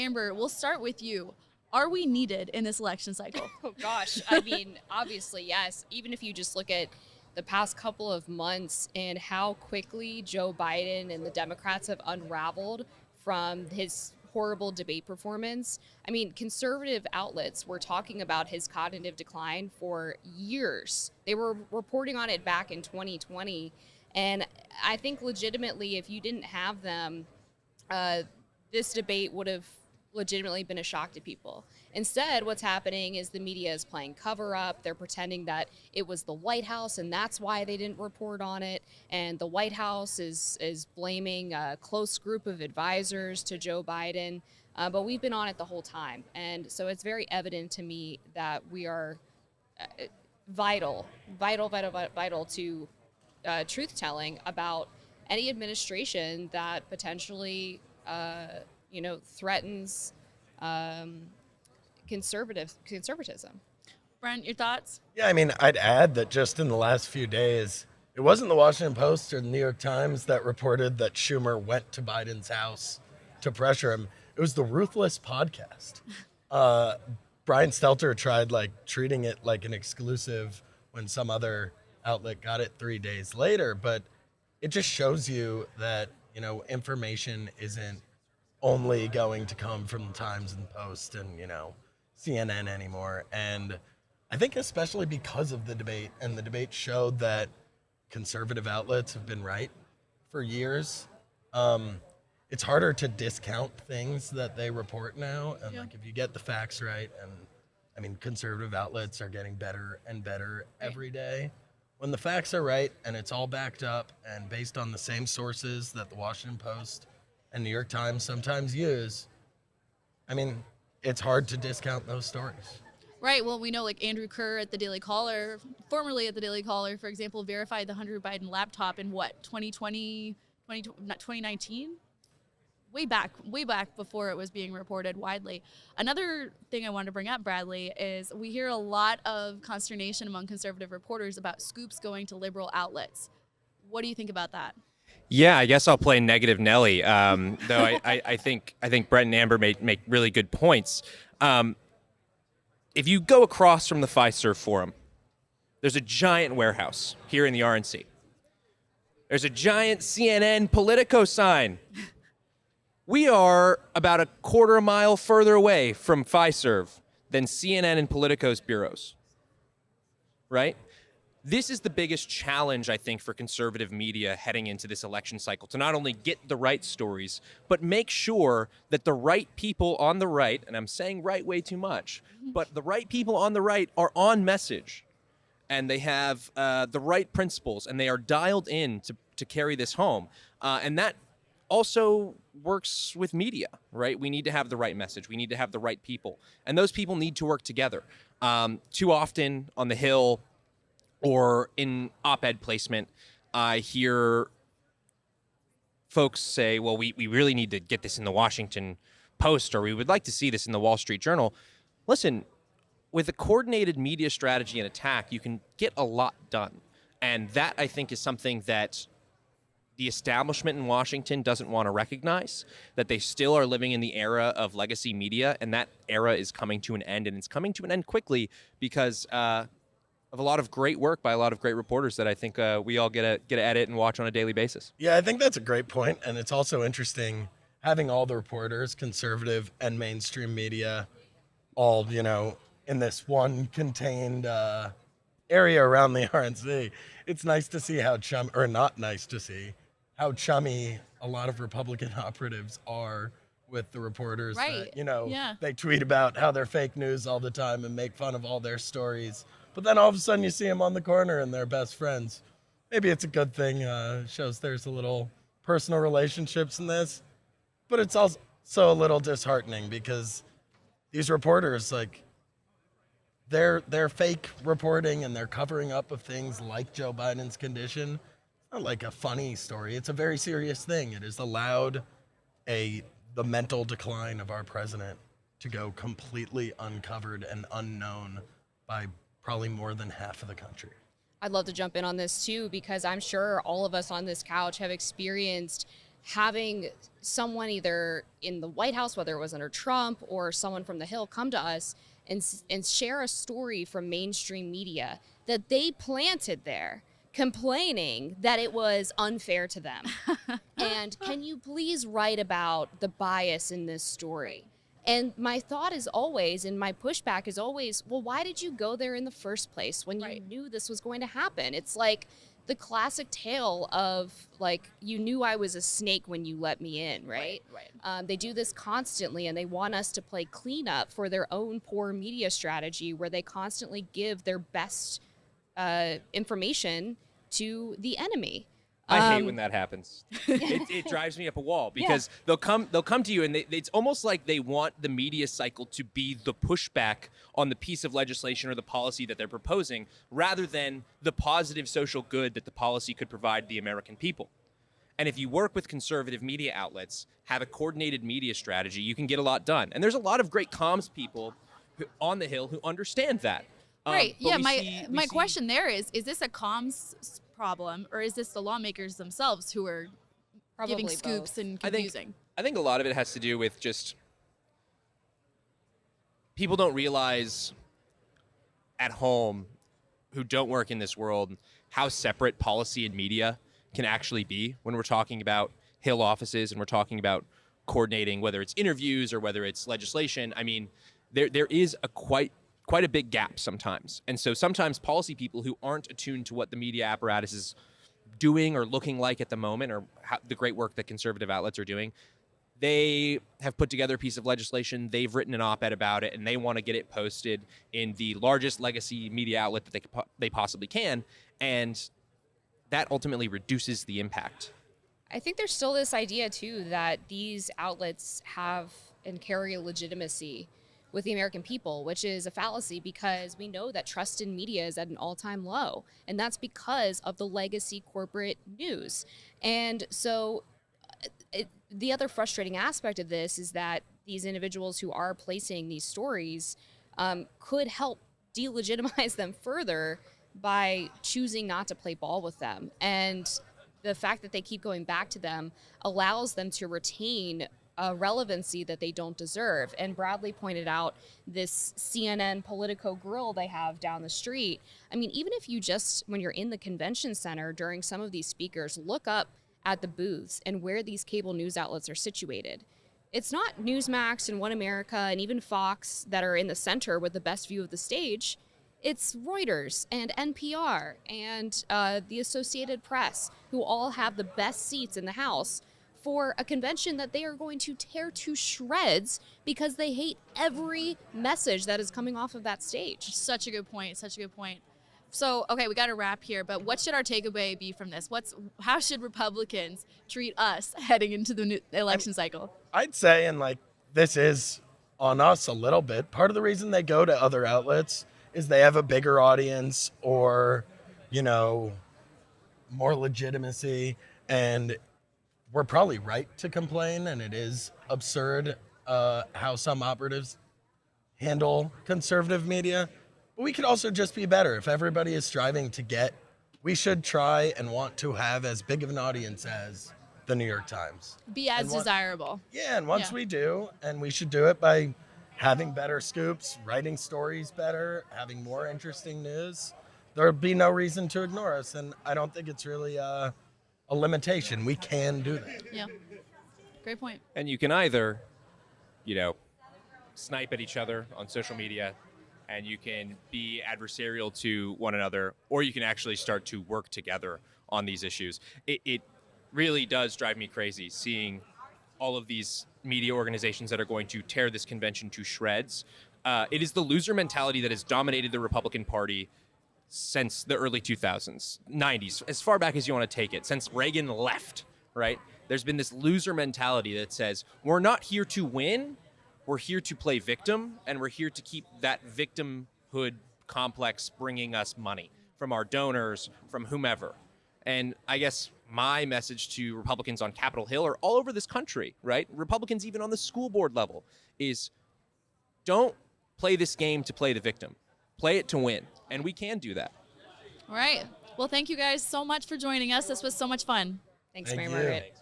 Amber, we'll start with you. Are we needed in this election cycle? Oh, gosh. I mean, obviously, yes. Even if you just look at the past couple of months and how quickly Joe Biden and the Democrats have unraveled from his horrible debate performance. I mean, conservative outlets were talking about his cognitive decline for years. They were reporting on it back in 2020. And I think legitimately, if you didn't have them, this debate would have legitimately been a shock to people. Instead, what's happening is the media is playing cover up. They're pretending that it was the White House and that's why they didn't report on it. And the White House is blaming a close group of advisors to Joe Biden. But we've been on it the whole time. And so it's very evident to me that we are vital to truth-telling about any administration that potentially threatens conservatism. Brent, your thoughts? Yeah, I mean, I'd add that just in the last few days, it wasn't the Washington Post or the New York Times that reported that Schumer went to Biden's house to pressure him. It was the Ruthless podcast. Brian Stelter tried treating it like an exclusive when some other outlet got it 3 days later, but it just shows you that, information isn't only going to come from the Times and Post and, CNN anymore. And I think especially because of the debate, and the debate showed that conservative outlets have been right for years. It's harder to discount things that they report now. And if you get the facts right, and I mean, conservative outlets are getting better and better every day. When the facts are right and it's all backed up and based on the same sources that the Washington Post and New York Times sometimes use, I mean, it's hard to discount those stories. Right. Well, we know Andrew Kerr at the Daily Caller, formerly at the Daily Caller, for example, verified the Hunter Biden laptop in 2019? Way back before it was being reported widely. Another thing I wanted to bring up, Bradley, is we hear a lot of consternation among conservative reporters about scoops going to liberal outlets. What do you think about that? Yeah, I guess I'll play negative Nelly. Though I think Brent and Amber make really good points. If you go across from the Fiserv Forum, there's a giant warehouse here in the RNC. There's a giant CNN Politico sign. We are about a quarter mile further away from Fiserv than CNN and Politico's bureaus, right? This is the biggest challenge, I think, for conservative media heading into this election cycle, to not only get the right stories, but make sure that the right people on the right, and I'm saying right way too much, but the right people on the right are on message, and they have the right principles, and they are dialed in to carry this home. And that also works with media, right? We need to have the right message. We need to have the right people. And those people need to work together. Too often on the Hill or in op-ed placement, I hear folks say, well, we really need to get this in the Washington Post, or we would like to see this in the Wall Street Journal. Listen, with a coordinated media strategy and attack, you can get a lot done. And that, I think, is something that the establishment in Washington doesn't want to recognize, that they still are living in the era of legacy media, and that era is coming to an end, and it's coming to an end quickly because of a lot of great work by a lot of great reporters that I think we all get to edit and watch on a daily basis. Yeah, I think that's a great point, and it's also interesting having all the reporters, conservative and mainstream media, all, in this one contained area around the RNC. It's nice to see how not nice to see how chummy a lot of Republican operatives are with the reporters. Right. That, they tweet about how they're fake news all the time and make fun of all their stories. But then all of a sudden you see them on the corner and they're best friends. Maybe it's a good thing. Shows there's a little personal relationships in this. But it's also a little disheartening because these reporters, they're fake reporting and they're covering up of things like Joe Biden's condition. Not like a funny story. It's a very serious thing. It has allowed the mental decline of our president to go completely uncovered and unknown by probably more than half of the country. I'd love to jump in on this too, because I'm sure all of us on this couch have experienced having someone either in the White House, whether it was under Trump or someone from the Hill, come to us and share a story from mainstream media that they planted there, complaining that it was unfair to them. And can you please write about the bias in this story? And my thought is always, and my pushback is always, well, why did you go there in the first place when you knew this was going to happen? It's like the classic tale of, like, you knew I was a snake when you let me in, right? They do this constantly, and they want us to play cleanup for their own poor media strategy, where they constantly give their best information to the enemy. I hate when that happens. It drives me up a wall, because they'll come to you, and it's almost like they want the media cycle to be the pushback on the piece of legislation or the policy that they're proposing, rather than the positive social good that the policy could provide the American people. And if you work with conservative media outlets, have a coordinated media strategy, you can get a lot done. And there's a lot of great comms people on the Hill who understand that. Right. Yeah. My question there is this a comms problem, or is this the lawmakers themselves who are giving scoops both. and confusing? I think a lot of it has to do with just people don't realize at home, who don't work in this world, how separate policy and media can actually be when we're talking about Hill offices and we're talking about coordinating, whether it's interviews or whether it's legislation. I mean, there is a quite a big gap sometimes. And so sometimes policy people who aren't attuned to what the media apparatus is doing or looking like at the moment, or the great work that conservative outlets are doing, they have put together a piece of legislation, they've written an op-ed about it, and they want to get it posted in the largest legacy media outlet that they possibly can, and that ultimately reduces the impact. I think there's still this idea, too, that these outlets have and carry a legitimacy with the American people, which is a fallacy, because we know that trust in media is at an all-time low, and that's because of the legacy corporate news. And so the other frustrating aspect of this is that these individuals who are placing these stories could help delegitimize them further by choosing not to play ball with them. And the fact that they keep going back to them allows them to retain a relevancy that they don't deserve. And Bradley pointed out this CNN Politico grill they have down the street. I mean, even if you just, when you're in the convention center during some of these speakers, look up at the booths and where these cable news outlets are situated. It's not Newsmax and One America and even Fox that are in the center with the best view of the stage. It's Reuters and NPR and the Associated Press, who all have the best seats in the House for a convention that they are going to tear to shreds because they hate every message that is coming off of that stage. Such a good point. Such a good point. So, okay, we got to wrap here, but what should our takeaway be from this? How should Republicans treat us heading into the new election cycle? I'd say, and like, this is on us a little bit. Part of the reason they go to other outlets is they have a bigger audience, or, you know, more legitimacy. And we're probably right to complain, and it is absurd how some operatives handle conservative media. But we could also just be better. If everybody is striving to get, we should try and want to have as big of an audience as the New York Times. Be as desirable. Yeah, and once we do, and we should do it by having better scoops, writing stories better, having more interesting news, there'll be no reason to ignore us. And I don't think it's really a limitation. We can do that. Yeah. Great point. And you can either, snipe at each other on social media, and you can be adversarial to one another, or you can actually start to work together on these issues. It really does drive me crazy seeing all of these media organizations that are going to tear this convention to shreds. It is the loser mentality that has dominated the Republican Party since the early 2000s, 90s, as far back as you want to take it, since Reagan left, right? There's been this loser mentality that says, we're not here to win, we're here to play victim, and we're here to keep that victimhood complex bringing us money from our donors, from whomever. And I guess my message to Republicans on Capitol Hill, or all over this country, right? Republicans even on the school board level, is don't play this game to play the victim. Play it to win. And we can do that. All right. Well, thank you guys so much for joining us. This was so much fun. Thanks, Mary Margaret.